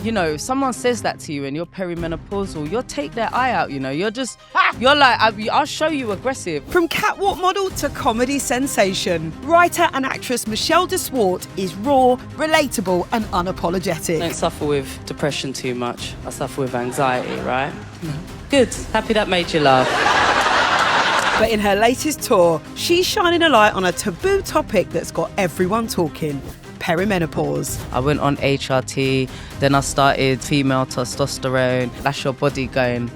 if someone says that to you and you're perimenopausal, you'll take their eye out, you're like, I'll show you aggressive. From catwalk model to comedy sensation, writer and actress Michelle de Swarte is raw, relatable and unapologetic. I don't suffer with depression too much. I suffer with anxiety, right? Good. Happy that made you laugh. But in her latest tour, she's shining a light on a taboo topic that's got everyone talking. Perimenopause. I went on HRT, then I started female testosterone. That's your body going,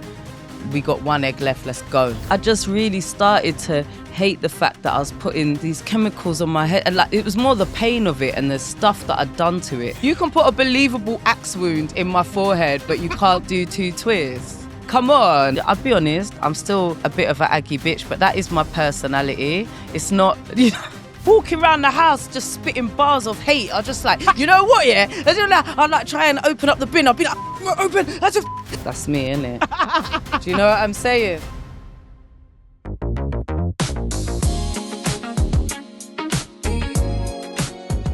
we got one egg left, let's go. I just really started to hate the fact that I was putting these chemicals on my head. And it was more the pain of it and the stuff that I'd done to it. You can put a believable axe wound in my forehead, but you can't do 2 twists. Come on. I'll be honest, I'm still a bit of an aggy bitch, but that is my personality. It's not, walking around the house just spitting bars of hate. I just you know what, yeah? I'd try and open up the bin. I'll be like, open. That's me, innit? Do you know what I'm saying?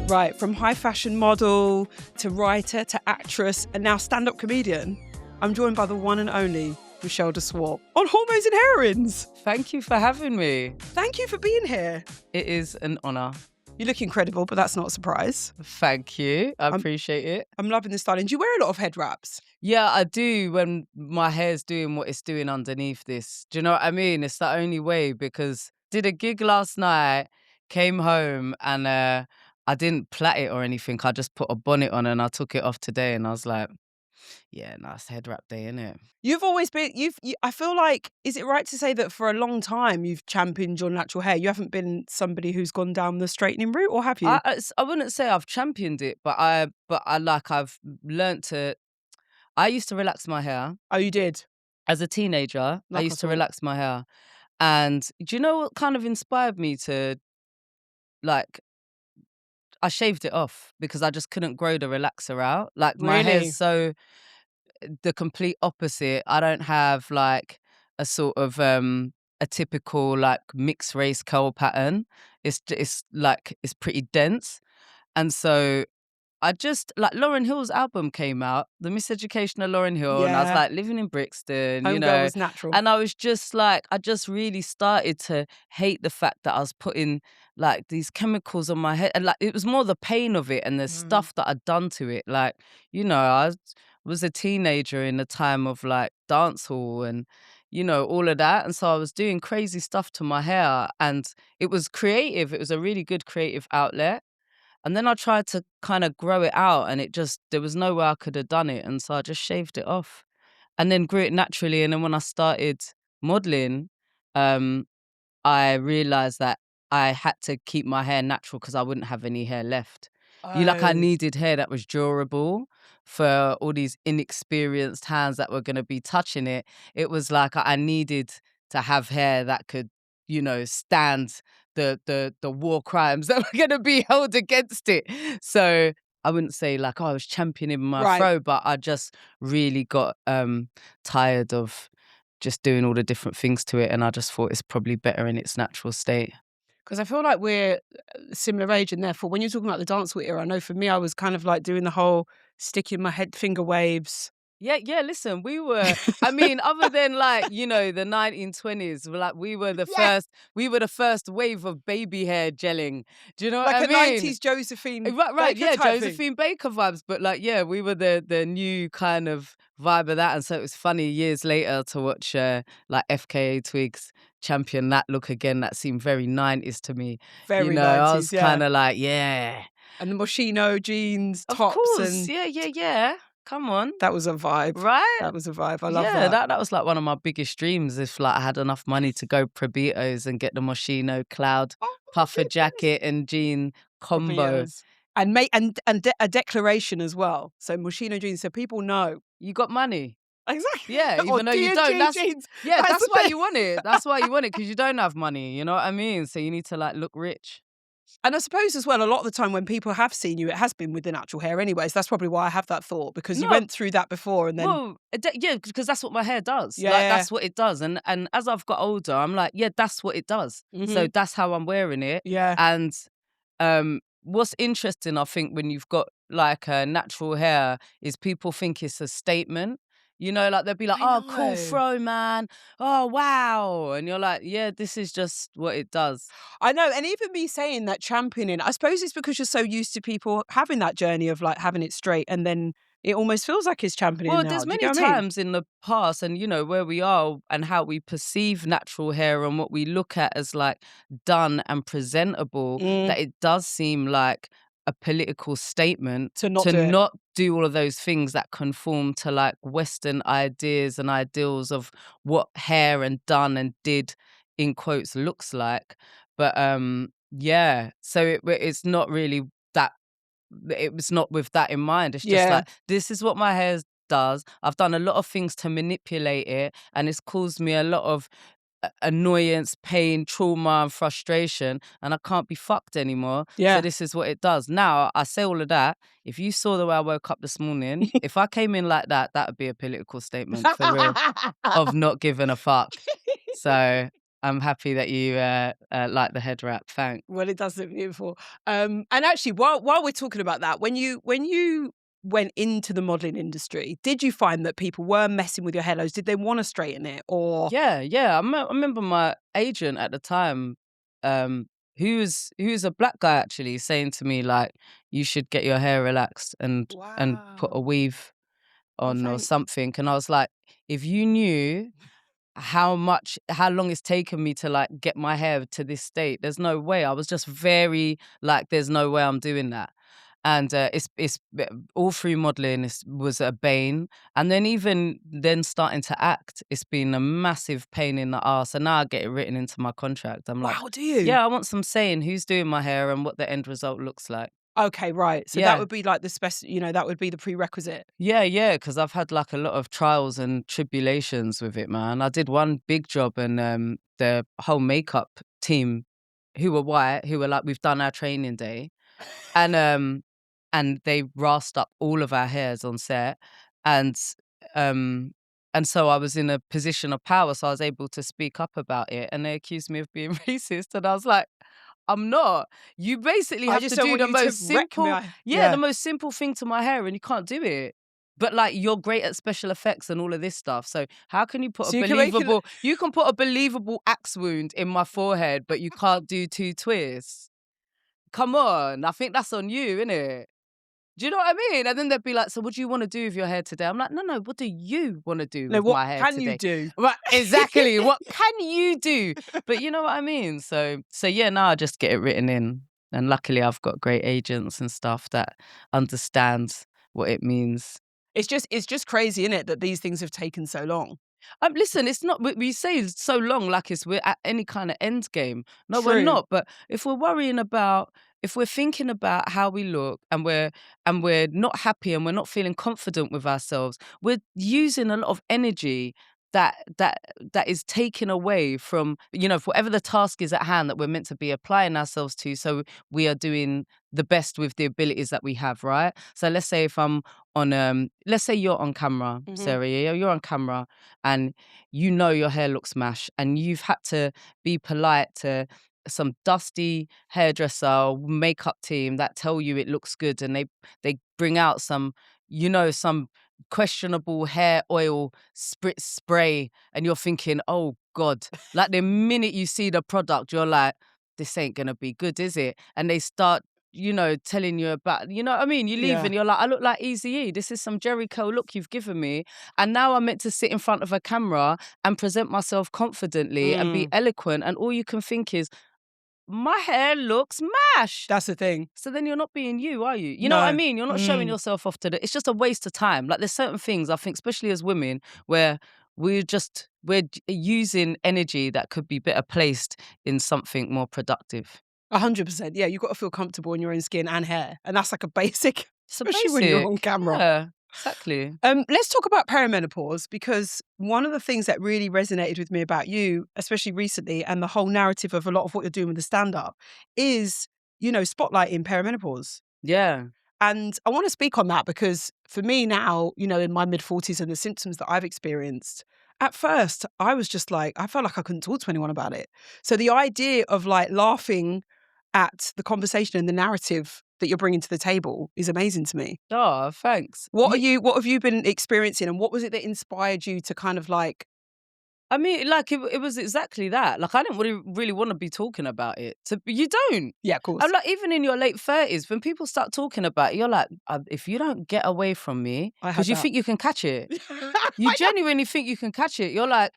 Right, from high fashion model to writer to actress and now stand-up comedian, I'm joined by the one and only Michelle de Swarte on Hormones and Heroines. Thank you for having me. Thank you for being here. It is an honour. You look incredible, but that's not a surprise. Thank you. I appreciate it. I'm loving the styling. Do you wear a lot of head wraps? Yeah, I do when my hair's doing what it's doing underneath this. Do you know what I mean? It's the only way, because did a gig last night, came home and I didn't plait it or anything. I just put a bonnet on and I took it off today and I was like, yeah, nice head wrap day, innit? You've always been, I feel like, is it right to say that for a long time you've championed your natural hair? You haven't been somebody who's gone down the straightening route, or have you? I wouldn't say I've championed it, but I've learnt to, I used to relax my hair. Oh, you did? As a teenager, I used to relax my hair. And do you know what kind of inspired me to, I shaved it off because I just couldn't grow the relaxer out. My hair's so the complete opposite. I don't have a sort of a typical mixed race curl pattern. It's pretty dense. And so I just, Lauryn Hill's album came out, The Miseducation of Lauryn Hill, and I was living in Brixton, Homegirl was natural. And I was just I just really started to hate the fact that I was putting these chemicals on my head. And it was more the pain of it and the stuff that I'd done to it. I was a teenager in the time of dance hall and, all of that. And so I was doing crazy stuff to my hair and it was creative. It was a really good creative outlet. And then I tried to kind of grow it out and there was no way I could have done it. And so I just shaved it off and then grew it naturally. And then when I started modeling, I realized that I had to keep my hair natural because I wouldn't have any hair left. I needed hair that was durable for all these inexperienced hands that were going to be touching it. It was I needed to have hair that could, stand the war crimes that were going to be held against it. So I wouldn't say I was championing my fro, but I just really got tired of just doing all the different things to it. And I just thought it's probably better in its natural state. Because I feel like we're similar age, and therefore when you're talking about the dancehall era, I know for me I was kind of doing the whole sticking my head finger waves. Yeah, listen, we were, other than the 1920s, we were the first wave of baby hair gelling. Do you know what I mean? Like a 90s Josephine Right, Baker type Josephine Baker vibes. But we were the new kind of vibe of that. And so it was funny years later to watch FKA Twigs champion that look again. That seemed very 90s to me. Very 90s, I was kind of yeah. And the Moschino jeans, of tops. Course. And yeah. Come on. That was a vibe. Right? That was a vibe. I love that. that. That was one of my biggest dreams if I had enough money to go Probitos and get the Moschino cloud puffer jacket and jean combo. And make a declaration as well. So Moschino jeans, so people know. You got money. Exactly. Yeah, even though you don't. That's why you want it. That's why you want it, because you don't have money. You know what I mean? So you need to look rich. And I suppose as well, a lot of the time when people have seen you, it has been with the natural hair anyways. That's probably why I have that thought, because you went through that before and then... Well, yeah, because that's what my hair does. Yeah. That's what it does. And as I've got older, I'm that's what it does. Mm-hmm. So that's how I'm wearing it. Yeah. And what's interesting, I think, when you've got like natural hair is people think it's a statement. You know, like they'll be like, I "Oh, cool know. fro, man. Oh, wow." And you're like, "Yeah, this is just what it does." I know. And even me saying that championing, I suppose it's because you're so used to people having that journey of like having it straight and then it almost feels like it's championing Well, now. there's Do you many get what I mean? times in the past, and you know where we are and how we perceive natural hair and what we look at as like done and presentable, Mm, that it does seem like a political statement to not to do it. not do all of those things that conform to like Western ideas and ideals of what hair and done and did in quotes looks like. But yeah, so it's not really that it was not with that in mind. It's just Yeah. like, this is what my hair does. I've done a lot of things to manipulate it, and it's caused me a lot of annoyance, pain, trauma, and frustration, and I can't be fucked anymore. So Yeah. this is what it does. Now, I say all of that. If you saw the way I woke up this morning, if I came in like that, that would be a political statement for real of not giving a fuck. So I'm happy that you like the head wrap. Thanks. Well, it does look beautiful. And actually, while we're talking about that, when you went into the modeling industry, did you find that people were messing with your halos? Did they want to straighten it, or Yeah, yeah. I remember my agent at the time, who's a black guy actually, saying to me like, "You should get your hair relaxed and put a wow? weave Oh, on or thanks. something." And I was like, "If you knew how long it's taken me to like get my hair to this state, there's no way." I was just very like, "There's no way I'm doing that." And all through modeling was a bane, and then even then starting to act, it's been a massive pain in the ass. And now I get it written into my contract. I'm like, Wow, do you? yeah, I want some saying who's doing my hair and what the end result looks like. Okay, right. So that Yeah. would be like the that would be the prerequisite. Yeah, because I've had like a lot of trials and tribulations with it, man. I did one big job, and the whole makeup team, who were white, who were like, "We've done our training day," and they rasped up all of our hairs on set, and um so I was in a position of power, so I was able to speak up about it, and they accused me of being racist, and I was like, "I'm not. You basically I have just to don't do want the you to most wreck me. simple, yeah, the Yeah. most simple thing to my hair, and you can't do it." But like, you're great at special effects and all of this stuff, so how can you put a So you can make it. believable axe wound in my forehead, but you can't do two twists? Come on, I think that's on you, innit? Do you know what I mean? And then they'd be like, "So what do you wanna do with your hair today?" I'm like, "No, no, what do you wanna do No, with what my hair can you today?" do? Right, exactly, what can you do? But you know what I mean? So yeah, now I just get it written in, and luckily I've got great agents and stuff that understand what it means. It's just crazy, isn't it, that these things have taken so long? Listen, it's not. We say it's so long, like we're at any kind of end game. No, we're True. not. But if we're thinking about how we look, and we're not happy, and we're not feeling confident with ourselves, we're using a lot of energy that that that is taken away from, whatever the task is at hand that we're meant to be applying ourselves to. So we are doing the best with the abilities that we have, right? So let's say if I'm on let's say you're on camera, Mhm. Sarah, yeah, you're on camera, and you know your hair looks mash, and you've had to be polite to some dusty hairdresser or makeup team that tell you it looks good, and they bring out some questionable hair oil spritz spray, and you're thinking, "Oh God." Like, the minute you see the product, you're like, "This ain't gonna be good, is it?" And they start, telling you about, you know what I mean? You leave Yeah. and you're like, "I look like Eazy-E. This is some Jericho look you've given me." And now I'm meant to sit in front of a camera and present myself confidently and be Mm, eloquent. And all you can think is, my hair looks mash. that's the thing. So then you're not being you, are you? You know what I No. mean? You're not showing Mm. yourself off it's just a waste of time. Like, there's certain things, I think, especially as women, where using energy that could be better placed in something more productive. 100%. Yeah, you've got to feel comfortable in your own skin and hair, and that's like a basic, It's a especially when you're on basic. camera. Yeah, exactly. Let's talk about perimenopause, because one of the things that really resonated with me about you, especially recently, and the whole narrative of a lot of what you're doing with the stand-up is, spotlighting perimenopause. Yeah. And I want to speak on that because for me now, in my mid-40s and the symptoms that I've experienced, at first I was just like, I felt like I couldn't talk to anyone about it. So the idea of like laughing at the conversation and the narrative that you're bringing to the table is amazing to me. Oh, thanks. What have you been experiencing, and what was it that inspired you to kind of like I mean, like it was exactly that. Like I didn't really want to be talking about it. So you don't. yeah, of I'm course. like, even in your late 30s, when people start talking about it, you're like, if you don't get away from me, I because had you that. think you can catch it. You I know. genuinely think you can catch it. You're like,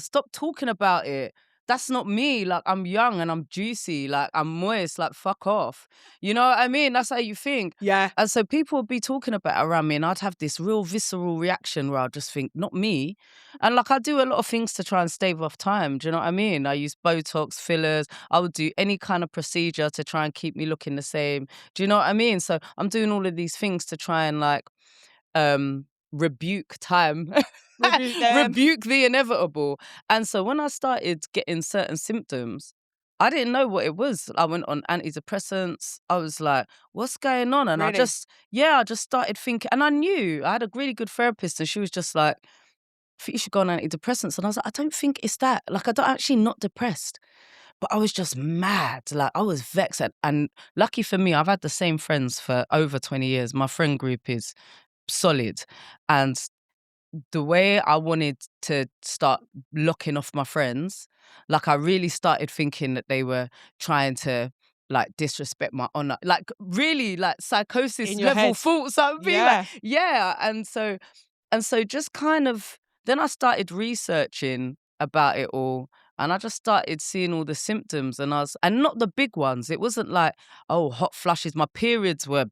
stop talking about it. That's not me. Like, I'm young and I'm juicy. Like, I'm moist. Like, fuck off. You know what I mean? That's how you think. Yeah. And so people would be talking about it around me, and I'd have this real visceral reaction where I'd just think, not me. And like, I do a lot of things to try and stave off time. Do you know what I mean? I use Botox, fillers. I would do any kind of procedure to try and keep me looking the same. Do you know what I mean? So I'm doing all of these things to try and like, rebuke time. Rebuke them. Rebuke the inevitable. And so when I started getting certain symptoms, I didn't know what it was. I went on antidepressants. I was like, what's going on? And I Really? just started thinking, and I knew I had a really good therapist, and she was just like, I think you should go on antidepressants. And I was like, I don't think it's that. Like, I don't actually not depressed. But I was just mad. Like, I was vexed. And lucky for me, I've had the same friends for over 20 years. My friend group is solid. And the way I wanted to start locking off my friends, like I really started thinking that they were trying to like disrespect my honor, like really like psychosis In your level head. thoughts. I'd be like, Yeah. yeah. And so just kind of then I started researching about it all, and I just started seeing all the symptoms, and not the big ones. It wasn't like, oh, hot flushes. My periods were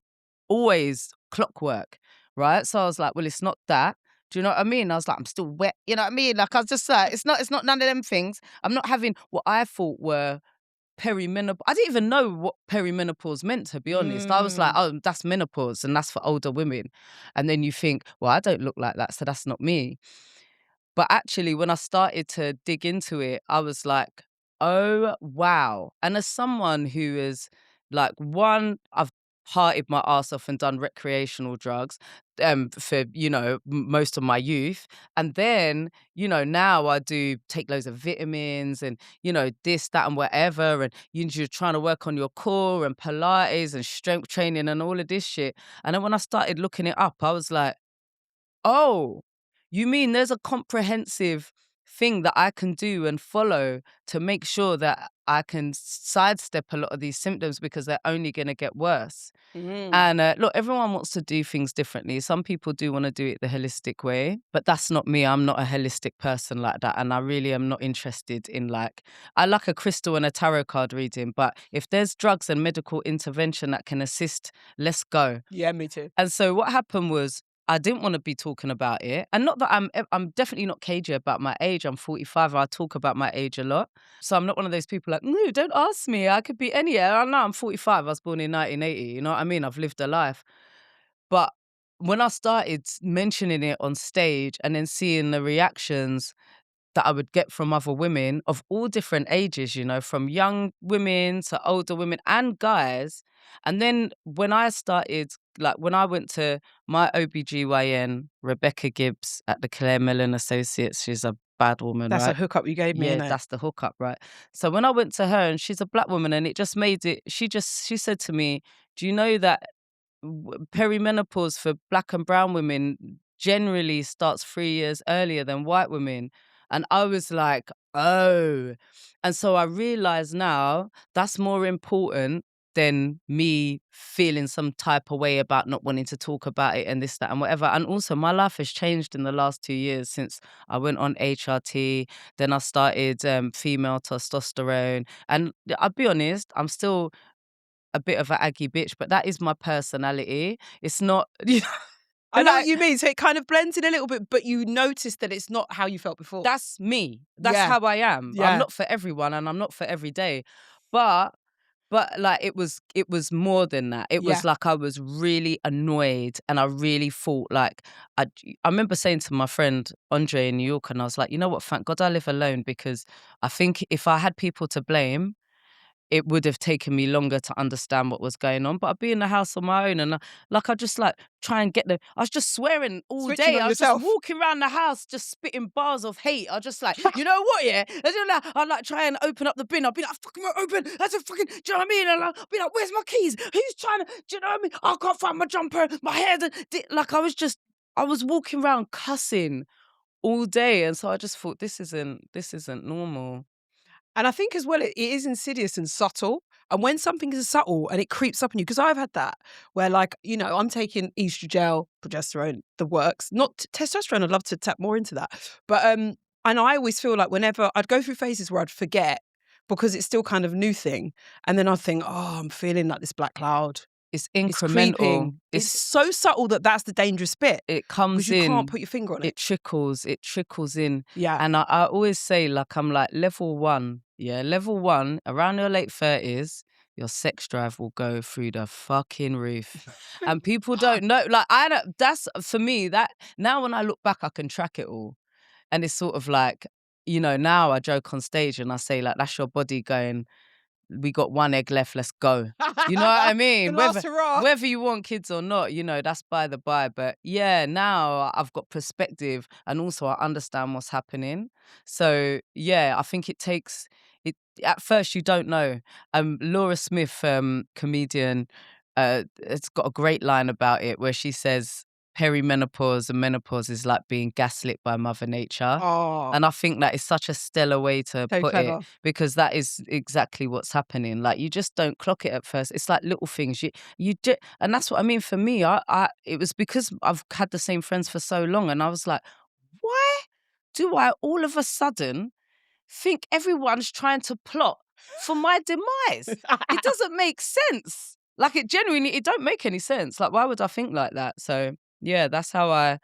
always clockwork, right? So I was like, well, it's not that. Do you know what I mean? I was like, I'm still wet. You know what I mean? Like I was just like, it's not none of them things. I'm not having what I thought were perimenopause. I didn't even know what perimenopause meant, to be honest. I was like, Mm. oh, that's menopause and that's for older women. And then you think, well, I don't look like that, so that's not me. But actually, when I started to dig into it, I was like, oh, wow. And as someone who is like, one, I've parted my ass off and done recreational drugs for, most of my youth. And then, now I do take loads of vitamins and, this, that, and whatever. And you're trying to work on your core and Pilates and strength training and all of this shit. And then when I started looking it up, I was like, oh, you mean there's a comprehensive thing that I can do and follow to make sure that I can sidestep a lot of these symptoms because they're only going to get worse. Mm. And look, everyone wants to do things differently. Some people do want to do it the holistic way, but that's not me. I'm not a holistic person like that. And I really am not interested in I like a crystal and a tarot card reading, but if there's drugs and medical intervention that can assist, let's go. Yeah, me too. And so what happened was I didn't want to be talking about it. And not that I'm definitely not cagey about my age. I'm 45. I talk about my age a lot. So I'm not one of those people like, no, don't ask me. I could be any year. I know I'm 45. I was born in 1980. You know what I mean? I've lived a life. But when I started mentioning it on stage and then seeing the reactions that I would get from other women of all different ages, from young women to older women and guys. And then when I started, when I went to my OBGYN, Rebecca Gibbs at the Claire Millen Associates, she's a bad woman, That's a right? hookup you gave me, Yeah, innit? that's the hookup, right? So when I went to her, and she's a black woman, and it just made it, she said to me, do you know that perimenopause for black and brown women generally starts 3 years earlier than white women? And I was like, oh. And so I realize now that's more important than me feeling some type of way about not wanting to talk about it and this, that, and whatever. And also my life has changed in the last 2 years since I went on HRT. Then I started female testosterone. And I'll be honest, I'm still a bit of an aggy bitch, but that is my personality. It's not, I know what like, you mean. So it kind of blends in a little bit, but you notice that it's not how you felt before. that's me. That's Yeah. how I am. I'm Yeah. not for everyone and I'm not for every day. But like it was more than that. It Yeah. was like I was really annoyed and I really thought like I remember saying to my friend Andre in New York, and I was like, you know what, thank God I live alone, because I think if I had people to blame, it would have taken me longer to understand what was going on. But I'd be in the house on my own, and I just like try and get the. I was just swearing all Switching day. on I was just yourself. walking around the house, just spitting bars of hate. I just like, you know what, yeah. I'd like try and open up the bin. I'd be like, fucking open. That's a fucking. Do you know what I mean? And I'd be like, where's my keys? Who's trying to? Do you know what I mean? I can't find my jumper. My hair. Like I was walking around cussing all day, and so I just thought this isn't normal. And I think as well, it is insidious and subtle. And when something is subtle and it creeps up on you, because I've had that where, like, you know, I'm taking estrogen, progesterone, the works, not testosterone. I'd love to tap more into that. But, and I always feel like whenever I'd go through phases where I'd forget because it's still kind of new thing. And then I'd think, oh, I'm feeling like this black cloud. It's It's incremental. creeping. It's so subtle that that's the dangerous bit It because comes you can't in. put your finger on It it. trickles in. Yeah. And I always say, like, I'm like level 1. Yeah, level 1, around your late 30s, your sex drive will go through the fucking roof. And people don't know. Like, I don't, that's for me, that now when I look back, I can track it all. And it's sort of like, you know, now I joke on stage and I say, like, that's your body going, we got one egg left, let's go. You know what I The mean? last hurrah. Whether you want kids or not, you know, that's by the by. But yeah, now I've got perspective and also I understand what's happening. So yeah, I think it takes it at first you don't know. Laura Smith, comedian, it's got a great line about it where she says perimenopause and menopause is like being gaslit by Mother Nature. Oh, And I think that is such a stellar way to so put it clever. because that is exactly what's happening. Like you just don't clock it at first. It's like little things. And that's what I mean for me. It was because I've had the same friends for so long, and I was like, why do I all of a sudden think everyone's trying to plot for my demise? It doesn't make sense. Like it don't make any sense. Like why would I think like that? So yeah, that's how I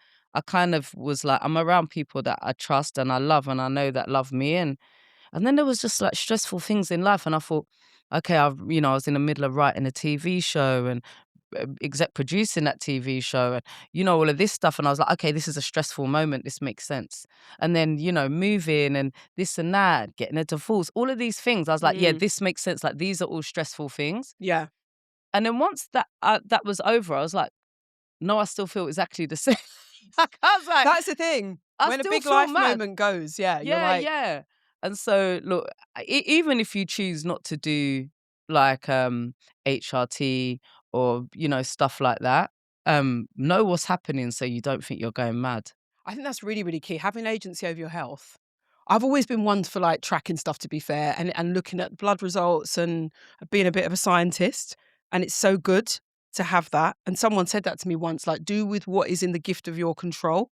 kind of was like, I'm around people that I trust and I love and I know that love me. And then there was just like stressful things in life. And I thought, okay, I was in the middle of writing a TV show and exec producing that TV show and, all of this stuff. And I was like, okay, this is a stressful moment. This makes sense. And then, moving and this and that, getting a divorce, all of these things. I was like, yeah, this makes sense. Like these are all stressful things. Yeah. And then once that was over, I was like, no, I still feel exactly the same. Like, I was like, That's the thing. I When a still big feel life mad. moment goes, yeah, you're Yeah, like, yeah. And so, look, even if you choose not to do like HRT or stuff like that, know what's happening so you don't think you're going mad. I think that's really, really key. Having agency over your health. I've always been one for like tracking stuff, to be fair, and looking at blood results and being a bit of a scientist. And it's so good to have that. And someone said that to me once, like, do with what is in the gift of your control.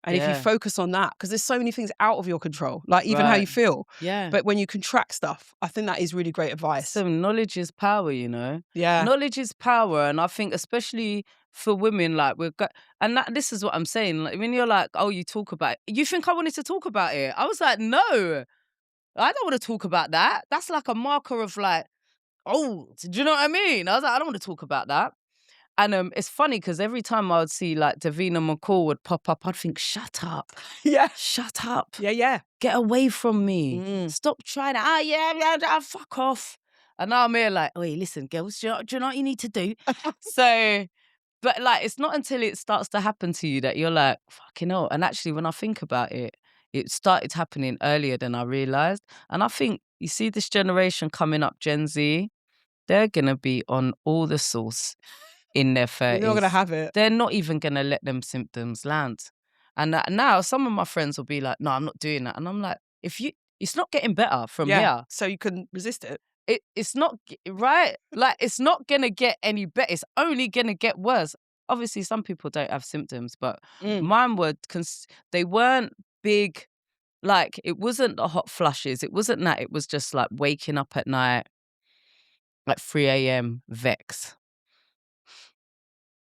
And if you Yeah, focus on that, because there's so many things out of your control, like even how right. you feel. Yeah. But when you can track stuff, I think that is really great advice. So knowledge is power, Yeah. Knowledge is power. And I think especially for women, like this is what I'm saying. Like when you're like, oh, you talk about it. You think I wanted to talk about it? I was like, no, I don't want to talk about that. That's like a marker of like, oh, do you know what I mean? I was like, I don't want to talk about that. And it's funny because every time I would see like Davina McCall would pop up, I'd think, shut up. Yeah. Shut up. Yeah, yeah. Get away from me. Mm. Stop trying to, fuck off. And now I'm here like, wait, listen, girls, do you know what you need to do? So, but like, it's not until it starts to happen to you that you're like, fucking hell. And actually, when I think about it, it started happening earlier than I realized. And I think, you see this generation coming up, Gen Z, they're going to be on all the sauce in their You're not going to 30s. have it. They're not even going to let them symptoms land. And now some of my friends will be like, no, I'm not doing that. And I'm like, it's not getting better from here. So you can resist it. It's not, right? Like, it's not going to get any better. It's only going to get worse. Obviously, some people don't have symptoms, but mine were, they weren't big. Like, it wasn't the hot flushes. It wasn't that. It was just like waking up at night, like 3 a.m. vex.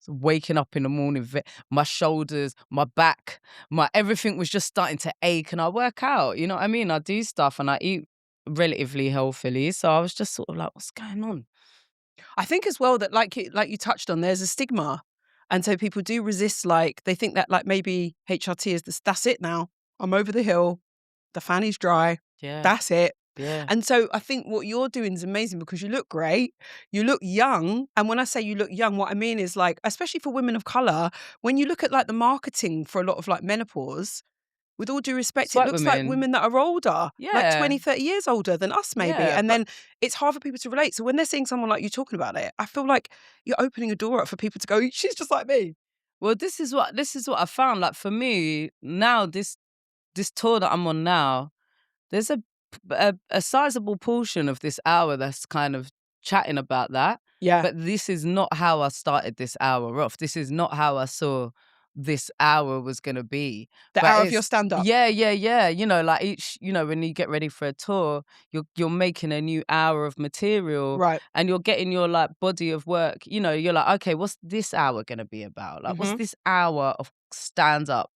Waking up in the morning, my shoulders, my back, my everything was just starting to ache. And I work out, you know what I mean? I do stuff and I eat relatively healthily. So I was just sort of like, what's going on? I think as well that like you touched on, there's a stigma. And so people do resist, like they think that like maybe HRT is that's it now. I'm over the hill. The fanny's dry. Yeah. That's it. Yeah. And so I think what you're doing is amazing because you look great, you look young. And when I say you look young, what I mean is like, especially for women of color, when you look at like the marketing for a lot of like menopause, with all due It's respect, it white looks like women. women that are older, like Yeah. 20, 30 years older than us, maybe. Yeah. And But then it's hard for people to relate. So when they're seeing someone like you talking about it, I feel like you're opening a door up for people to go, she's just like me. well, this is what I found. Like for me now, this tour that I'm on now, there's a sizable portion of this hour that's kind of chatting about that. Yeah. But this is not how I started this hour off. This is not how I saw this hour was gonna be. The But hour of your it's stand up. yeah, yeah, yeah. You know, like each, when you get ready for a tour, you're making a new hour of material Right. and you're getting your like body of work. You're like, okay, what's this hour gonna be about? Like, what's Hmm. this hour of stand up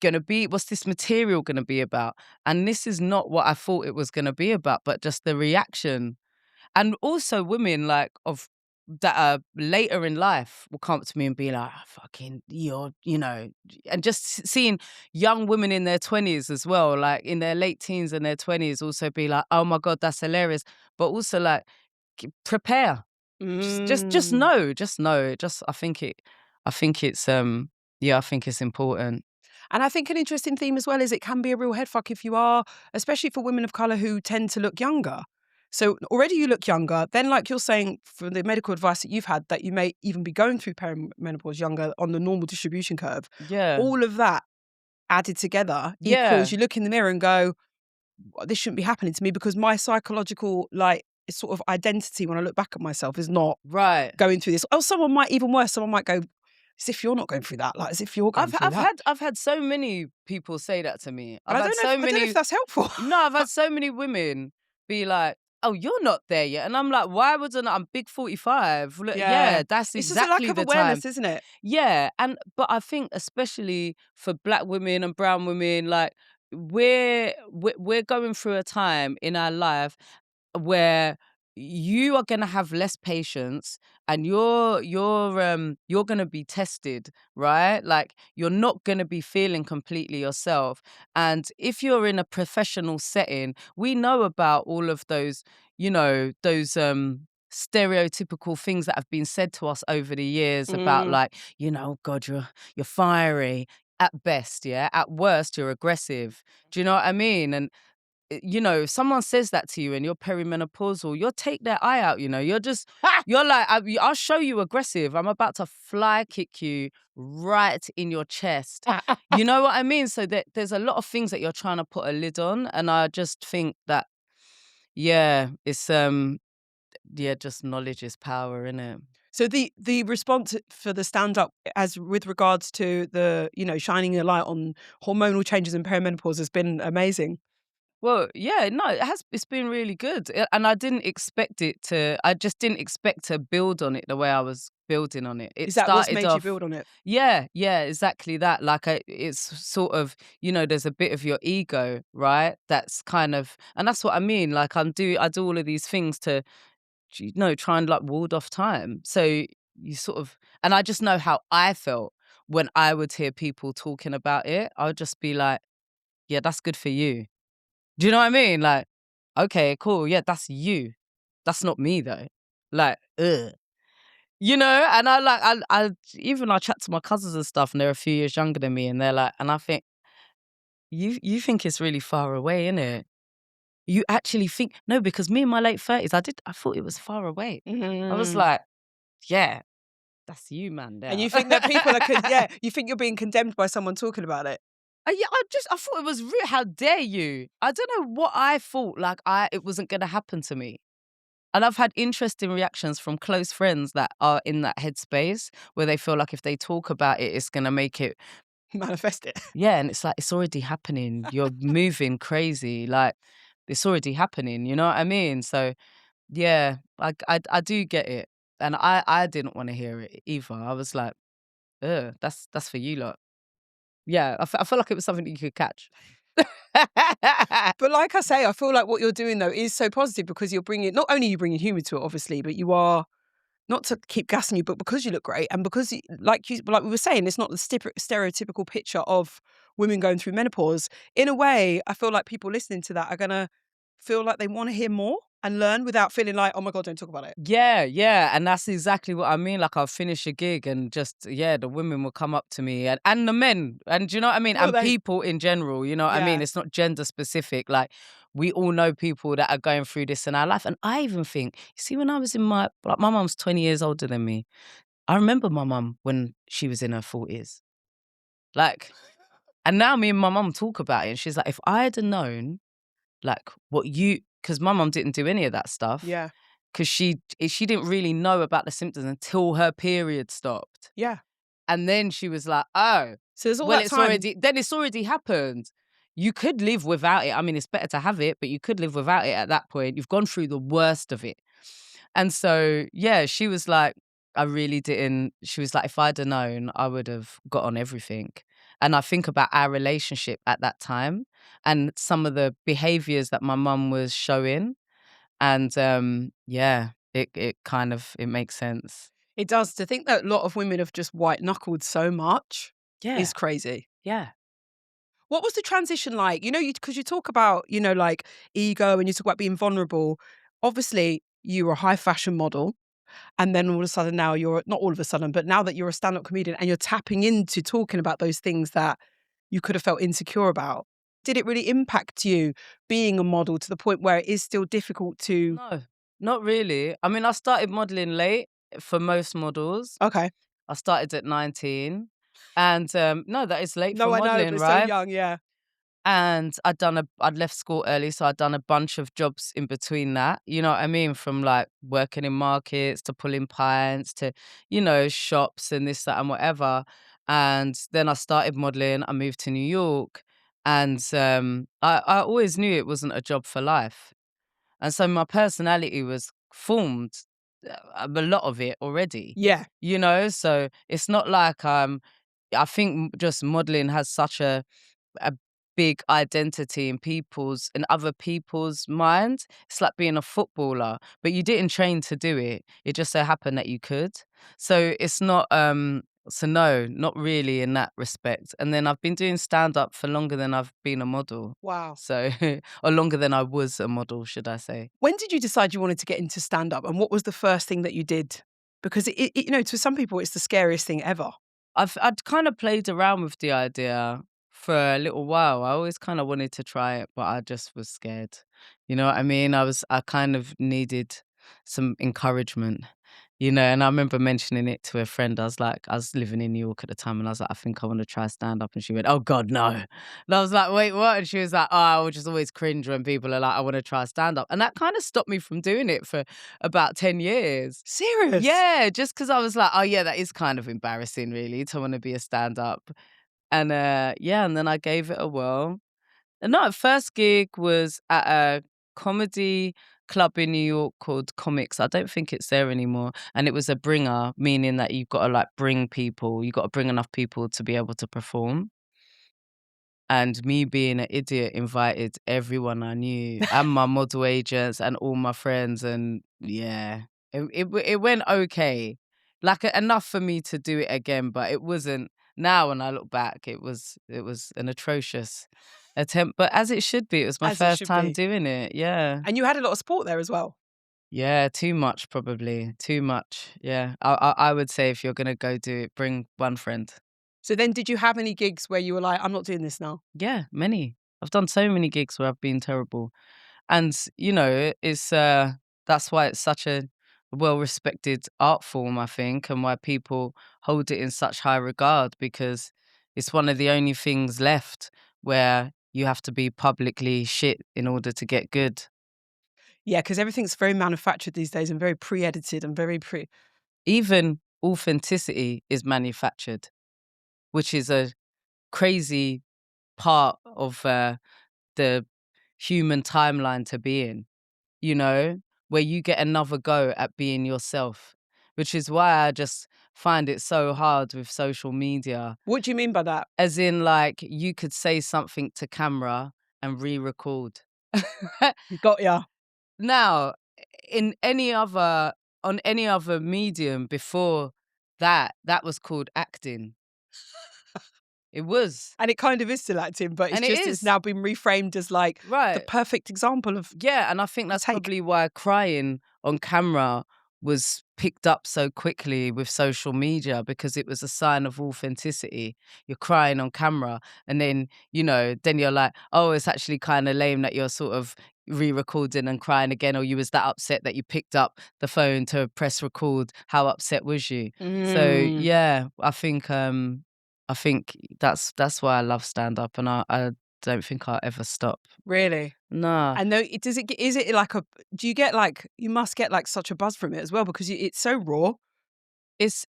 gonna be? What's this material gonna be about? And this is not what I thought it was gonna be about, but just the reaction. And also women like of that are later in life will come up to me and be like, "Ah, fucking and just seeing young women in their 20s as well, like in their late teens and their 20s also be like, oh my God, that's hilarious. But also like prepare. Just Mm. know, just know. Just I think it's important. And I think an interesting theme as well is it can be a real headfuck if you are, especially for women of colour who tend to look younger. So already you look younger. Then, like you're saying, from the medical advice that you've had, that you may even be going through perimenopause younger on the normal distribution curve. Yeah. All of that added together equals Yeah. you look in the mirror and go, "Well, this shouldn't be happening to me because my psychological, like, sort of identity when I look back at myself is not Right. going through this." Oh, someone might, even worse, someone might go, as if you're not going through that, like as if you're going I've through I've that. had I've had so many people say that to me. And I've had so I don't know if many that's helpful. No, I've had so many women be like, "Oh, you're not there yet." And I'm like, "Why wouldn't I? I'm big 45." Look, Yeah. yeah, that's It's just a lack exactly of the time. awareness, isn't it? Yeah, but I think especially for black women and brown women, like we're going through a time in our life where you are gonna have less patience and you're gonna be tested, right? Like you're not gonna be feeling completely yourself. And if you're in a professional setting, we know about all of those, those stereotypical things that have been said to us over the years about Mm. like, God, you're fiery at best, yeah. At worst, you're aggressive. Do you know what I mean? And if someone says that to you and you're perimenopausal, you'll take their eye out, you're like, I'll show you aggressive. I'm about to fly kick you right in your chest. You know what I mean? So there's a lot of things that you're trying to put a lid on. And I just think that, yeah, it's, yeah, just knowledge is power, innit? So the response for the stand up as with regards to the, shining a light on hormonal changes in perimenopause has been amazing. Well, yeah, no, it's been really good. And I just didn't expect to build on it the way I was building on it. It Is that what's started made you off, build on it? yeah, yeah, exactly that. Like it's sort of, there's a bit of your ego, right? That's kind of, and that's what I mean. Like I do all of these things to, try and like ward off time. So you sort of, and I just know how I felt when I would hear people talking about it. I would just be like, yeah, that's good for you. Do you know what I mean? Like, okay, cool. Yeah, that's you. That's not me though. Like, ugh. And I chat to my cousins and stuff, and they're a few years younger than me, and they're like, and I think, you think it's really far away, innit? You actually think no, because me in my late 30s, I thought it was far away. I was Mhm. like, yeah, that's you, man. And Now. you think that people are yeah, you think you're being condemned by someone talking about it. Yeah, I thought it was real. How dare you? I don't know what I thought. Like it wasn't gonna happen to me. And I've had interesting reactions from close friends that are in that headspace where they feel like if they talk about it, it's going to make it. Manifest it. Yeah. And it's like, it's already happening. You're moving crazy. Like, it's already happening. You know what I mean? So, yeah, I do get it. And I didn't want to hear it either. I was like, ugh, that's for you lot. Yeah. I felt like it was something that you could catch. But like I say, I feel like what you're doing though is so positive because you're bringing, not only are you bringing humour to it, obviously, but you are, not to keep gassing you, but because you look great and because, like we were saying, it's not the stereotypical picture of women going through menopause. In a way, I feel like people listening to that are gonna feel like they want to hear more and learn without feeling like, oh my God, don't talk about it. Yeah, yeah, and that's exactly what I mean. Like, I'll finish a gig and just, yeah, the women will come up to me, and the men, and do you know what I mean? Well, And they, people in general, you know what I mean? yeah, It's not gender specific. Like, we all know people that are going through this in our life. And I even think, you see, when I was in my mum's 20 years older than me. I remember my mum when she was in her 40s. Like, and now me and my mum talk about it, and she's like, if I had known, like, what you, because my mum didn't do any of that stuff, yeah, because she didn't really know about the symptoms until her period stopped. yeah. And then she was like, oh, So there's all well, that time. it's already happened. You could live without it. I mean, it's better to have it, but you could live without it at that point. You've gone through the worst of it. And so, yeah, she was like, I really didn't. She was like, if I'd have known, I would have got on everything. And I think about our relationship at that time and some of the behaviors that my mum was showing. And yeah, it kind of it makes sense. It does. To think that a lot of women have just white knuckled so much Yeah, is crazy. yeah. What was the transition like? You know, because you talk about, like ego and you talk about being vulnerable. Obviously, you were a high fashion model. And then all of a sudden now you're not all of a sudden, but now that you're a stand-up comedian and you're tapping into talking about those things that you could have felt insecure about. Did it really impact you being a model to the point where it is still difficult to No, not really. I mean, I started modeling late for most models. okay. I started at 19. And no, that is late for No, I know, modeling, but so right? young, yeah. And I'd left school early, so I'd done a bunch of jobs in between that. You know what I mean? From like working in markets to pulling pints to, shops and this, that, and whatever. And then I started modeling. I moved to New York, and I always knew it wasn't a job for life. And so my personality was formed, a lot of it already. Yeah. So it's not like I think just modeling has such a big identity in other people's minds. It's like being a footballer, but you didn't train to do it. It just so happened that you could. So it's not so no, not really in that respect. And then I've been doing stand up for longer than I've been a model. Wow. So or longer than I was a model, should I say. When did you decide you wanted to get into stand-up and what was the first thing that you did? Because to some people it's the scariest thing ever. I'd kind of played around with the idea for a little while. I always kind of wanted to try it, but I just was scared. You know what I mean? I kind of needed some encouragement, and I remember mentioning it to a friend. I was living in New York at the time, and I was like, I think I want to try stand up. And she went, oh God, no. And I was like, wait, what? And she was like, oh, I would just always cringe when people are like, I want to try stand up. And that kind of stopped me from doing it for about 10 years. Serious? Yeah, just because I was like, "Oh, yeah, that is kind of embarrassing really to wanna be a stand-up." And, yeah, and then I gave it a whirl. And no, first gig was at a comedy club in New York called Comics. I don't think it's there anymore, and it was a bringer, meaning that you've gotta, like, bring people. You gotta bring enough people to be able to perform. And me being an idiot invited everyone I knew and my model agents and all my friends, and yeah, it went okay. Like, enough for me to do it again, but it wasn't. Now when I look back, it was an atrocious attempt, but as it should be. It was my As it first should time be. doing it, yeah. And you had a lot of support there as well. Yeah, too much probably, too much, yeah. I would say if you're gonna go do it, bring one friend. So then did you have any gigs where you were like, I'm not doing this now? Yeah, many. I've done so many gigs where I've been terrible. And, it's that's why it's such a well-respected art form, I think, and why people hold it in such high regard, because it's one of the only things left where you have to be publicly shit in order to get good. Yeah, because everything's very manufactured these days and very pre-edited and very Even authenticity is manufactured, which is a crazy part of the human timeline to be in. Where you get another go at being yourself, which is why I just find it so hard with social media. What do you mean by that? As in, like, you could say something to camera and re-record. Got ya. Now, in any other on any other medium before that was called acting. It was. And it kind of is still acting, but And it it's is. now been reframed as like the Right. perfect example of Yeah, and I think the that's take. probably why crying on camera was picked up so quickly with social media, because it was a sign of authenticity. You're crying on camera, and then, then you're like, oh, it's actually kind of lame that you're sort of re-recording and crying again, or you was that upset that you picked up the phone to press record. How upset was you? So Mm, yeah, I think that's why I love stand up, and I don't think I'll ever stop. really? Nah. And though is it like do you get like, you must get like such a buzz from it as well because it's so raw. It's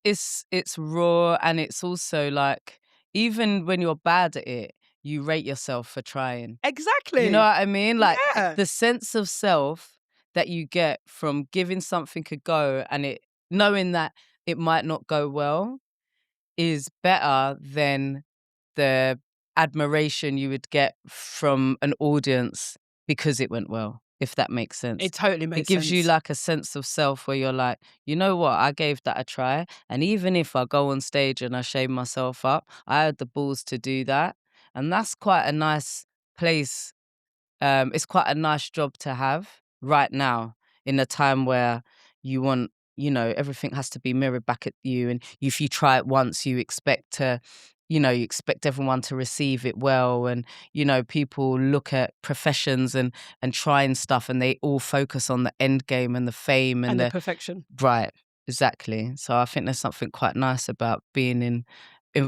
raw, and it's also like, even when you're bad at it, you rate yourself for trying. You know Exactly. what I mean? Like, Yeah. the sense of self that you get from giving something a go, and it knowing that it might not go well, is better than the admiration you would get from an audience because it went well, if that makes sense. It totally It makes gives you sense. like a sense of self where you're like, you know what, I gave that a try. And even if I go on stage and I shame myself up, I had the balls to do that. And that's quite a nice place. It's quite a nice job to have right now, in a time where you want, everything has to be mirrored back at you. And if you try it once, you expect everyone to receive it well. And, people look at professions and trying stuff, and they all focus on the end game and the fame and And the the perfection. right. Exactly. So I think there's something quite nice about being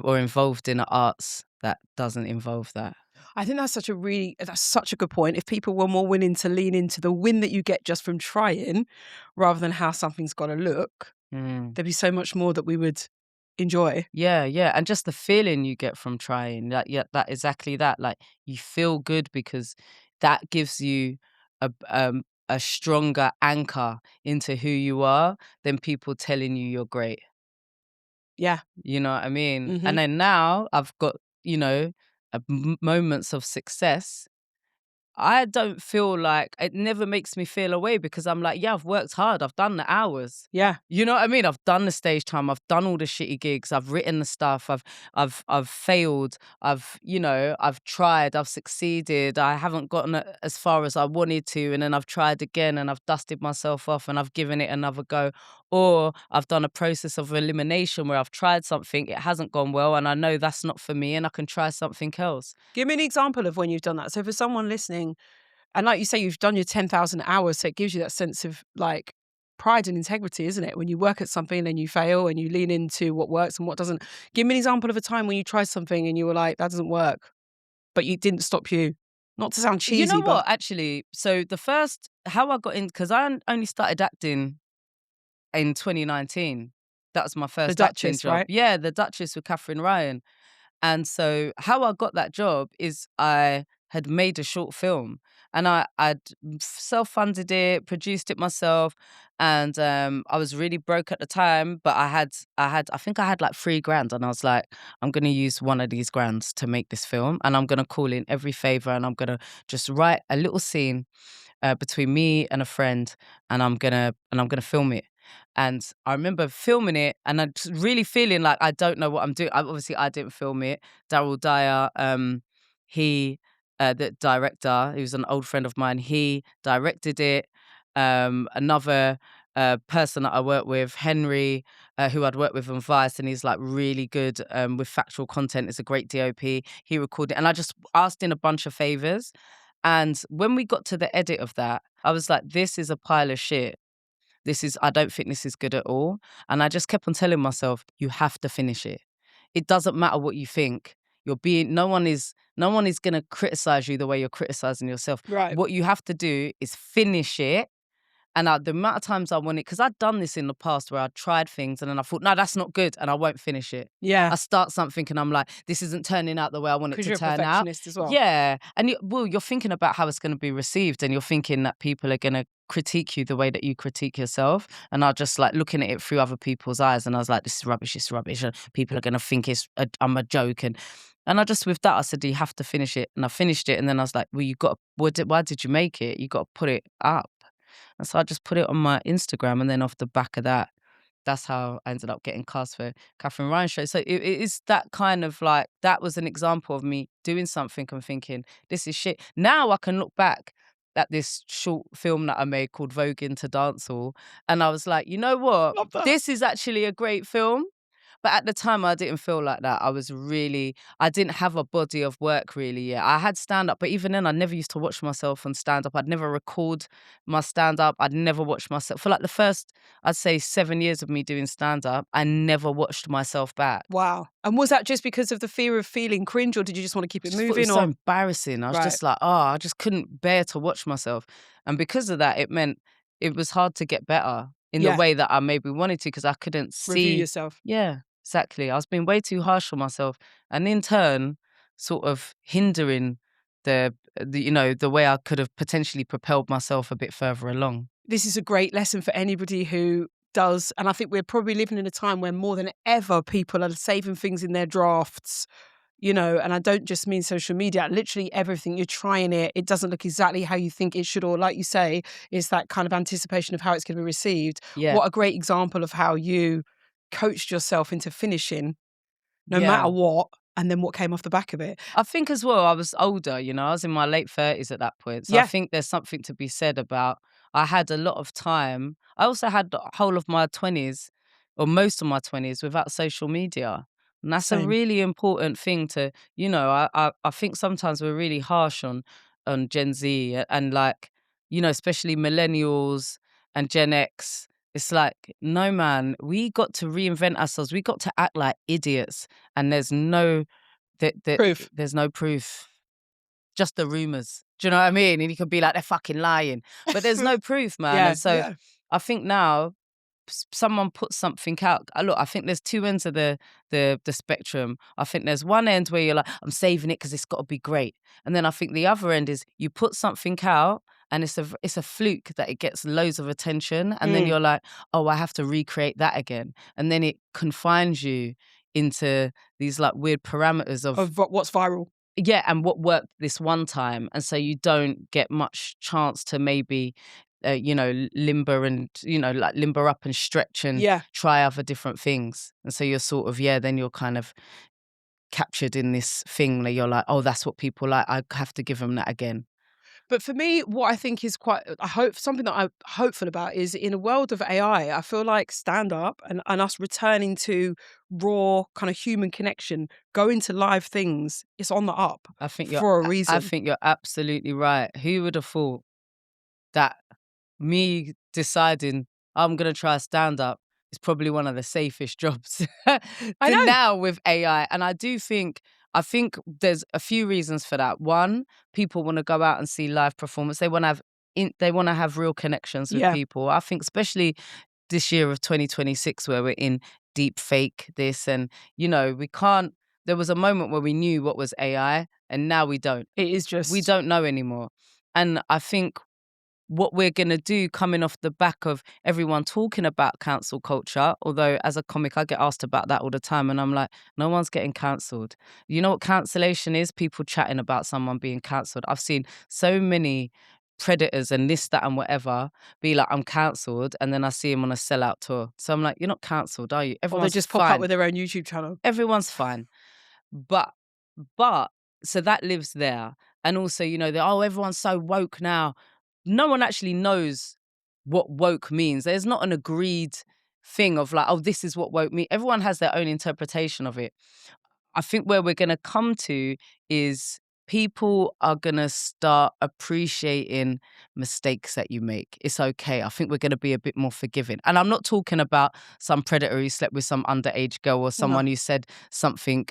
or involved in the arts that doesn't involve that. I think that's such a good point. If people were more willing to lean into the win that you get just from trying rather than how something's got to look, Mm. there'd be so much more that we would enjoy. Yeah, yeah, and just the feeling you get from trying, that, yeah, that exactly that. Like, you feel good because that gives you a stronger anchor into who you are than people telling you you're great. Yeah. You know what I mean? Hmm. And then now I've got, moments of success. I don't feel like it never makes me feel away, because I'm like, yeah, I've worked hard. I've done the hours. Yeah. You know what I mean? I've done the stage time. I've done all the shitty gigs. I've written the stuff. I've failed. I've tried. I've succeeded. I haven't gotten as far as I wanted to, and then I've tried again, and I've dusted myself off, and I've given it another go. Or I've done a process of elimination where I've tried something, it hasn't gone well, and I know that's not for me, and I can try something else. Give me an example of when you've done that. So for someone listening, and like you say, you've done your 10,000 hours, so it gives you that sense of like pride and integrity, isn't it? When you work at something and you fail and you lean into what works and what doesn't. Give me an example of a time when you tried something and you were like, that doesn't work, but you didn't stop you. Not to sound You know cheesy, but what? Actually, so the first how I got in, because only started acting in 2019. That was my the first acting Duchess, job. right? Yeah, The Duchess with Catherine Ryan. And so how I got that job is I had made a short film, and I'd self-funded it, produced it myself, and I was really broke at the time, but I think I had like 3 grand, and I was like, I'm gonna use one of these grands to make this film, and I'm gonna call in every favor, and I'm gonna just write a little scene between me and a friend, and I'm gonna film it. And I remember filming it, and I just really feeling like I don't know what I'm doing. Obviously, I didn't film it. Daryl Dyer, he, the director, he was an old friend of mine. He directed it. Another person that I work with, Henry, who I'd worked with on Vice, and he's like really good with factual content. Is a great DOP. He recorded, and I just asked in a bunch of favors. And when we got to the edit of that, I was like, this is a pile of shit. I don't think this is good at all. And I just kept on telling myself, you have to finish it. It doesn't matter what you think. No one is going to criticize you the way you're criticizing yourself. Right. What you have to do is finish it. And the amount of times I wanted, because I'd done this in the past where I'd tried things and then I thought, no, that's not good, and I won't finish it. Yeah. I start something and I'm like, this isn't turning out the way I want it Because to you're a turn out. perfectionist as well. Yeah. And you're thinking about how it's going to be received, and you're thinking that people are going to critique you the way that you critique yourself. And I just like looking at it through other people's eyes, and I was like, this is rubbish, this is rubbish. And people are going to think I'm a joke. And I just, with that, I said, you have to finish it. And I finished it. And then I was like, well, why did you make it? You got to put it up. And so I just put it on my Instagram, and then off the back of that, that's how I ended up getting cast for Catherine Ryan's show. So it is that kind of like, that was an example of me doing something and thinking, this is shit. Now I can look back at this short film that I made called Vogue into Dancehall, and I was like, you know what? Love that. This is actually a great film. But at the time, I didn't feel like that. I didn't have a body of work really yet. I had stand up, but even then, I never used to watch myself on stand up. I'd never record my stand up. I'd never watch myself. For like the first, I'd say 7 years of me doing stand up, I never watched myself back. Wow. And was that just because of the fear of feeling cringe, or did you just want to keep it Just thought it moving? was so Or embarrassing. I was right. just like, oh, I just couldn't bear to watch myself. And because of that, it meant it was hard to get better in the Yeah. way that I maybe wanted to, because I couldn't Review see. yourself. Yeah, exactly. I was being way too harsh on myself, and in turn, sort of hindering the way I could have potentially propelled myself a bit further along. This is a great lesson for anybody who does. And I think we're probably living in a time where more than ever people are saving things in their drafts, and I don't just mean social media, literally everything. You're trying it. It doesn't look exactly how you think it should, or like you say, it's that kind of anticipation of how it's going to be received. Yeah, What a great example of how you coached yourself into finishing no matter yeah. what, and then what came off the back of it. I think as well, I was older, I was in my late 30s at that point. So I Yeah, think there's something to be said about, I had a lot of time. I also had the whole of my 20s, or most of my 20s, without social media. And that's a same. really important thing to, I think sometimes we're really harsh on Gen Z and like, especially millennials and Gen X. It's like, no, man, we got to reinvent ourselves. We got to act like idiots. And that Proof. there's no proof, just the rumors. Do you know what I mean? And you could be like, they're fucking lying, but there's no proof, man. Yeah, And so yeah. I think now someone puts something out. Look, I think there's two ends of the spectrum. I think there's one end where you're like, I'm saving it because it's got to be great, and then I think the other end is you put something out and it's a fluke that it gets loads of attention, and then Mm. you're like, oh, I have to recreate that again, and then it confines you into these like weird parameters of, Of what's viral. yeah, and what worked this one time, and so you don't get much chance to maybe limber and like limber up and stretch and Yeah. try other different things. And so you're sort of, yeah, then you're kind of captured in this thing where you're like, oh, that's what people like, I have to give them that again. But for me, what I think is something that I'm hopeful about is in a world of AI, I feel like stand up and us returning to raw kind of human connection, going to live things, it's on the up I think you're for a I reason. think you're absolutely right. Who would have thought that me deciding I'm gonna try stand up is probably one of the safest jobs I to know. now with AI. And I think there's a few reasons for that. One, people want to go out and see live performance. They want to have real connections with Yeah, people. I think especially this year of 2026 where we're in deep fake this, and we can't, there was a moment where we knew what was AI and now we don't. it is We just, don't know anymore. And I think what we're going to do coming off the back of everyone talking about cancel culture, although as a comic, I get asked about that all the time. And I'm like, no one's getting cancelled. You know what cancellation is? People chatting about someone being cancelled. I've seen so many predators and this, that, and whatever be like, I'm cancelled. And then I see him on a sellout tour. So I'm like, you're not cancelled, are you? or they Everyone's just pop up fine. with their own YouTube channel. Everyone's fine. But but so that lives there. And also, everyone's so woke now. No one actually knows what woke means. There's not an agreed thing of like, oh, this is what woke means. Everyone has their own interpretation of it. I think where we're going to come to is people are going to start appreciating mistakes that you make. It's okay. I think we're going to be a bit more forgiving. And I'm not talking about some predator who slept with some underage girl or No. someone who said something,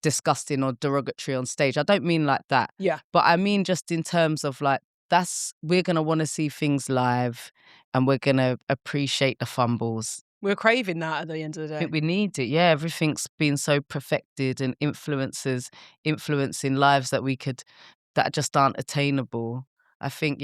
disgusting or derogatory on stage. I don't mean like that. Yeah, But I mean just in terms of like, we're going to want to see things live and we're going to appreciate the fumbles. we're craving that at the end of the I think day. we need it. Yeah, everything's been so perfected and influencers influencing lives that just aren't attainable. I think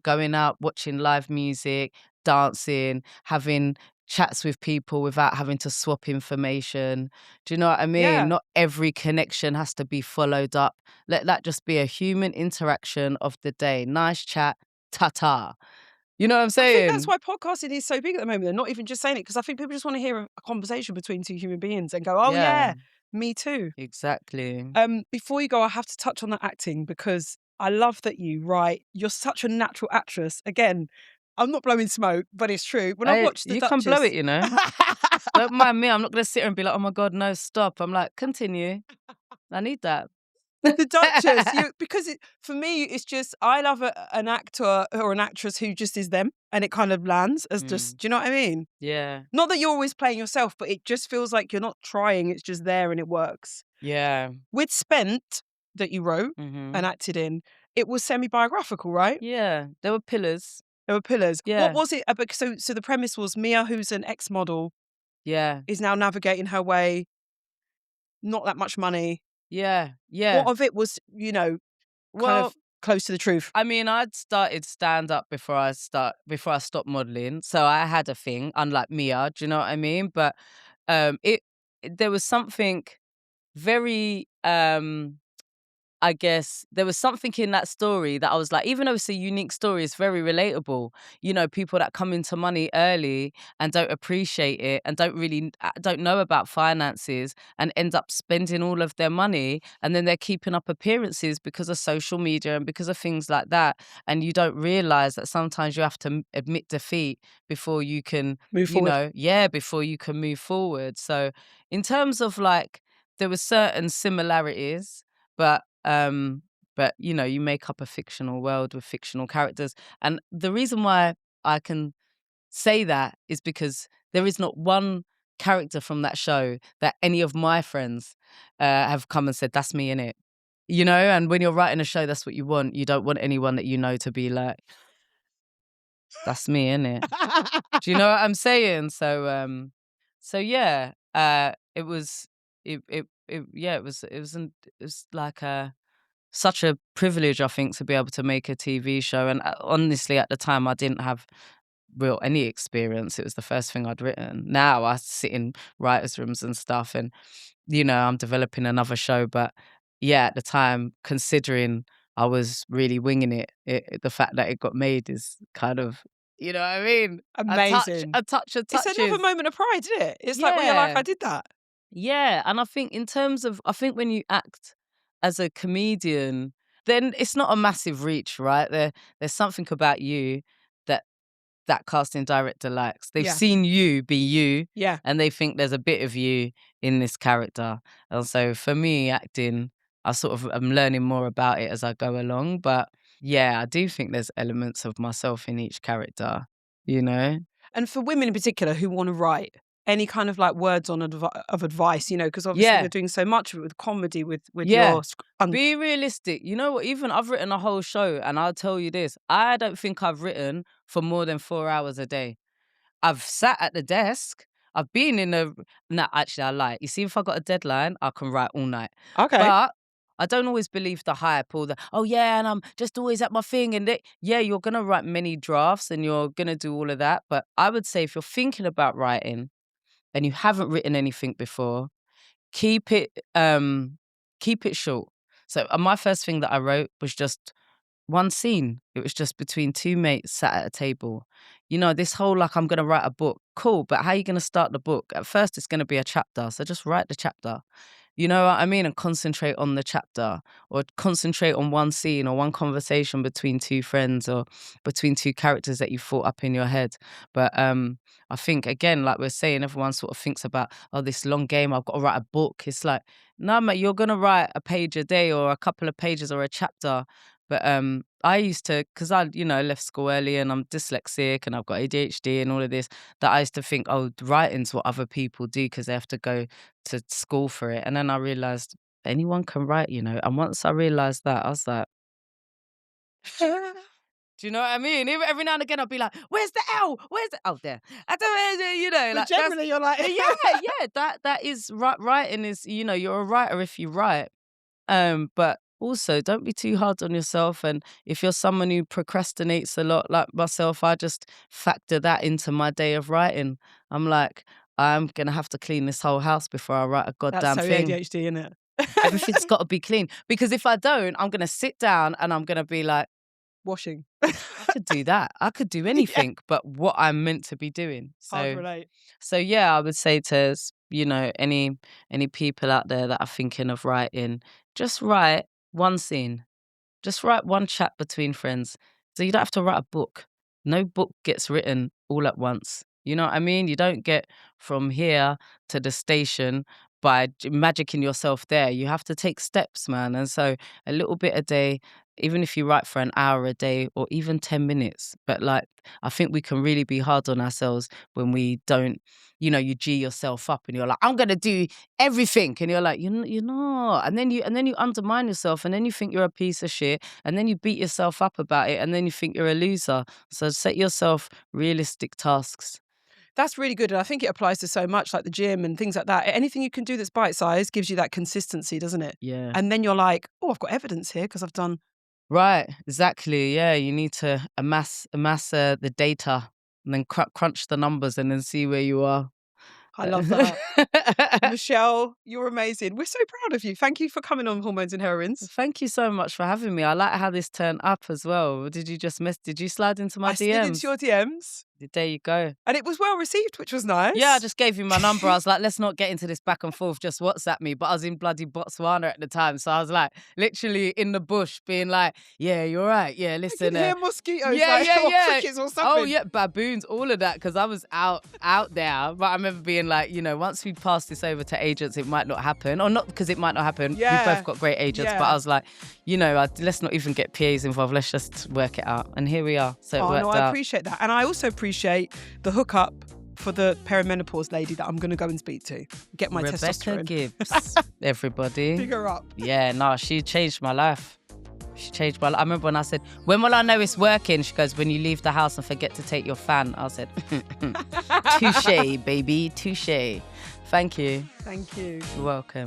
going out, watching live music, dancing, having chats with people without having to swap information. Do you know what I mean? Yeah. Not every connection has to be followed up. Let that just be a human interaction of the day. Nice chat, ta-ta. You know what I'm I think that's saying? why podcasting is so big at the moment. They're not even just saying it because I think people just want to hear a conversation between two human beings and go, oh, Yeah, yeah, me too. exactly. Before you go, I have to touch on the acting because I love that you write. You're such a natural actress. Again, I'm not blowing smoke, but it's true. When I watched The You can blow it, Duchess, you know? Don't mind me. I'm not gonna sit here and be like, "Oh my God, no, stop." I'm like, "Continue. I need that." The Duchess, because for me, it's just I love an actor or an actress who just is them, and it kind of lands as just. Mm, Do you know what I mean? yeah, Not that you're always playing yourself, but it just feels like you're not trying. It's just there and it works. yeah, With Spent that you wrote and mhm. acted in, it was semi-biographical, right? Yeah, there were pillars. There were pillars. What Yeah, was it? So the premise was Mia, who's an ex-model, yeah, is now navigating her way, not that much money. yeah, What yeah. of it was, kind Well, of close to the truth? I mean, I'd started stand up before I stopped modeling, so I had a thing, unlike Mia. Do you know what I mean? But it there was something very I guess there was something in that story that I was like, even though it's a unique story, it's very relatable. You know, people that come into money early and don't appreciate it and don't know about finances and end up spending all of their money, and then they're keeping up appearances because of social media and because of things like that. And you don't realize that sometimes you have to admit defeat before you can, Move forward. before you can move forward. So in terms of like, there were certain similarities, but you make up a fictional world with fictional characters. And the reason why I can say that is because there is not one character from that show that any of my friends have come and said, that's me in it. You know, and when you're writing a show, that's what you want. You don't want anyone that you know to be like, that's me in it. Do you know what I'm saying? So yeah, it was yeah, it was like such a privilege, I think, to be able to make a TV show. And honestly, at the time, I didn't have real any experience. It was the first thing I'd written. Now I sit in writers' rooms and stuff, and I'm developing another show. But yeah, at the time, considering I was really winging the fact that it got made is kind of, you know what I mean? Amazing. A It's touch another is moment of pride, isn't it? It's like where you're like, yeah. I did that. Yeah, and I think in terms of I think when you act as a comedian, then it's not a massive reach, right? There's something about you that that casting director likes. They've Yeah. seen you be you, Yeah. and they think there's a bit of you in this character. And so for me, acting, I sort of am learning more about it as I go along. But yeah, I do think there's elements of myself in each character, you know? And for women in particular who want to write, any kind of like words on of advice, because obviously you're Yeah. doing so much of it with comedy, with Yeah. your Be realistic. You know what? Even I've written a whole show, and I'll tell you this: I don't think I've written for more than 4 hours a day. I've sat at the desk. I've been in a no, actually, I lie. You see, if I got a deadline, I can write all night. okay. But I don't always believe the hype or the oh yeah, and I'm just always at my thing. And yeah, you're gonna write many drafts and you're gonna do all of that. But I would say if you're thinking about writing and you haven't written anything before, keep it keep it short. So my first thing that I wrote was just one scene. It was just between two mates sat at a table. This whole like I'm gonna write a book. Cool, but how are you gonna start the book? At first it's gonna be a chapter. So just write the chapter. You know what I mean? And concentrate on the chapter or concentrate on one scene or one conversation between two friends or between two characters that you thought up in your head. But I think again, like we're saying, everyone sort of thinks about, oh, this long game, I've got to write a book. It's like, no, mate, you're gonna write a page a day or a couple of pages or a chapter. But I used to, because I, left school early and I'm dyslexic and I've got ADHD and all of this, that I used to think, oh, writing's what other people do because they have to go to school for it. And then I realized anyone can write, And once I realized that, I was like, do you know what I mean? Even every now and again, I'll be like, "Where's the L? Where's the oh there?" I don't, But like that's generally you're like, yeah. That is writing is you're a writer if you write. But also don't be too hard on yourself. And if you're someone who procrastinates a lot, like myself, I just factor that into my day of writing. I'm like, I'm gonna have to clean this whole house before I write a that's goddamn so thing. ADHD, isn't it? Everything's got to be clean because if I don't, I'm gonna sit down and I'm gonna be like. Washing. I could do that. I could do Yeah. anything but what I'm meant to be doing. Hard relate. So yeah, I would say to, any people out there that are thinking of writing, just write one scene. Just write one chat between friends. So you don't have to write a book. No book gets written all at once. You know what I mean? You don't get from here to the station by magicking yourself there. You have to take steps, man. And so a little bit a day, even if you write for an hour a day or even 10 minutes. But like, I think we can really be hard on ourselves when we don't, you G yourself up and you're like, I'm going to do everything. And you're like, you're not. And then you undermine yourself and then you think you're a piece of shit and then you beat yourself up about it and then you think you're a loser. So set yourself realistic tasks. That's really good. And I think it applies to so much, like the gym and things like that. Anything you can do that's bite-sized gives you that consistency, doesn't it? Yeah. And then you're like, oh, I've got evidence here because I've done. Right, exactly. Yeah, you need to amass the data and then crunch the numbers and then see where you are. I love that. Michelle, you're amazing. We're so proud of you. Thank you for coming on Hormones and Heroines. Thank you so much for having me. I like how this turned up as well. Did you just Did you slide into my I DMs? slid into your DMs. There you go. And it was well received, which was nice. Yeah, I just gave you my number. I was like, let's not get into this back and forth. Just WhatsApp me. But I was in bloody Botswana at the time. So I was like, literally in the bush being like, yeah, you're right. Yeah, listen. I can hear mosquitoes or crickets or something. Oh, yeah, baboons, all of that. Because I was out there. But I remember being like, once we pass this over to agents, it might not happen. Or not because it might not happen. Yeah. We've both got great agents. But I was like, let's not even get PAs involved. Let's just work it out. And here we are. So it worked out. I appreciate that. And I also appreciate the hookup for the perimenopause lady that I'm going to go and speak to. Get my testosterone. Rebecca Gibbs, everybody. Pick her up. Yeah, no, she changed my life. She changed my life. I remember when I said, when will I know it's working? She goes, when you leave the house and forget to take your fan. I said, touche, baby, touche. Thank you. Thank you. You're welcome.